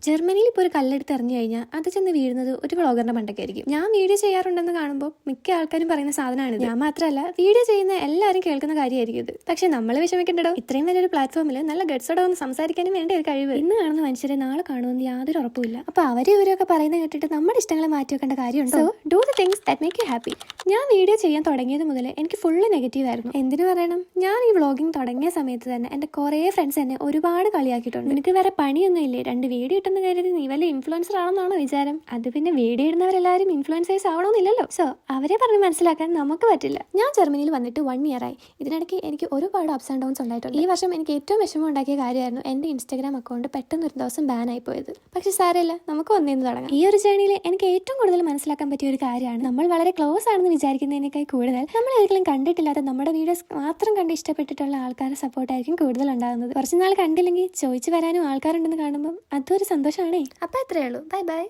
ജർമ്മനിയിൽ ഇപ്പോൾ ഒരു കല്ലെടുത്ത് എറിഞ്ഞു കഴിഞ്ഞാൽ അത് ചെന്ന് വീഴുന്നത് ഒരു വ്ളോഗറിന്റെ മണ്ടയ്ക്കായിരിക്കും. ഞാൻ വീഡിയോ ചെയ്യാറുണ്ടെന്ന് കാണുമ്പോൾ മിക്ക ആൾക്കാരും പറയുന്ന സാധനമാണ്. ഞാൻ മാത്രമല്ല, വീഡിയോ ചെയ്യുന്ന എല്ലാവരും കേൾക്കുന്ന കാര്യമായിരിക്കും ഇത്. പക്ഷെ നമ്മൾ വിഷമിക്കേണ്ടോ, ഇത്രയും വലിയൊരു പ്ലാറ്റ്ഫോമിൽ നല്ല ഗഡ്സോടെ ഒന്ന് സംസാരിക്കാനും വേണ്ട ഒരു കഴിവ്. ഇന്ന് കാണുന്ന മനുഷ്യരെ നാളെ കാണുമെന്ന് യാതൊരു ഉറപ്പുമില്ല. അപ്പൊ ഇവരൊക്കെ പറയുന്നത് കേട്ടിട്ട് നമ്മുടെ ഇഷ്ടങ്ങളെ മാറ്റി വെക്കേണ്ട കാര്യമുണ്ടോ? Do the things that make you happy. ഞാൻ വീഡിയോ ചെയ്യാൻ തുടങ്ങിയത് മുതൽ എനിക്ക് ഫുള്ള് നെഗറ്റീവ് ആയിരുന്നു. എന്തിനു പറയണം, ഞാൻ ഈ വ്ളോഗിങ് തുടങ്ങിയ സമയത്ത് തന്നെ എന്റെ കുറെ ഫ്രണ്ട്സ് എന്നെ ഒരുപാട് കളിയാക്കിയിട്ടുണ്ട്. നിനക്ക് വേറെ പണിയൊന്നും ഇല്ലേ, 2 വീഡിയോ ഇട്ടെന്ന് കരുതി നീ വല്ല ഇൻഫ്ലുവൻസർ ആണെന്നാണോ വിചാരം? അത് പിന്നെ വീഡിയോ ഇടുന്നവരെല്ലാവരും ഇൻഫ്ലുവൻസേഴ്സ് ആവണമെന്നില്ലല്ലോ. സോ അവരെ പറഞ്ഞ് മനസ്സിലാക്കാൻ നമുക്ക് പറ്റില്ല. ഞാൻ ജർമ്മനിയിൽ വന്നിട്ട് 1 ഇയർ ആയി. ഇതിനിടയ്ക്ക് എനിക്ക് ഒരുപാട് അപ്സ് ആൻഡ് ഡൗൺസ് ഉണ്ടായിട്ടുണ്ട്. ഈ വർഷം എനിക്ക് ഏറ്റവും വിഷമം ഉണ്ടാക്കിയ കാര്യമായിരുന്നു എന്റെ ഇൻസ്റ്റാഗ്രാം അക്കൗണ്ട് പെട്ടെന്ന് ഒരു ദിവസം ബാൻ ആയി പോയത്. പക്ഷെ സാരമില്ല, നമുക്ക് ഒന്നേന്ന് തുടങ്ങാം. ഈ ഒരു ജേണിയിൽ എനിക്ക് ഏറ്റവും കൂടുതൽ മനസ്സിലാക്കാൻ പറ്റിയ ഒരു കാര്യമാണ്, നമ്മൾ വളരെ ക്ലോസ് ആണെന്ന് വിചാരിക്കുന്നതിനേക്കാൾ കൂടുതൽ നമ്മൾ ഒരിക്കലും കണ്ടിട്ടില്ലാത്ത നമ്മുടെ വീഡിയോസ് മാത്രം കണ്ട് ഇഷ്ടപ്പെട്ടിട്ടുള്ള ആൾക്കാരുടെ സപ്പോർട്ടായിരിക്കും കൂടുതൽ ഉണ്ടാകുന്നത്. കുറച്ച് നാൾ കണ്ടില്ലെങ്കിൽ ചോദിച്ചു വരാനും ആൾക്കാരുണ്ടെന്ന് കാണുമ്പോൾ അതൊരു സന്തോഷമാണേ. അപ്പൊ അത്രയേ ഉള്ളൂ. Bye bye.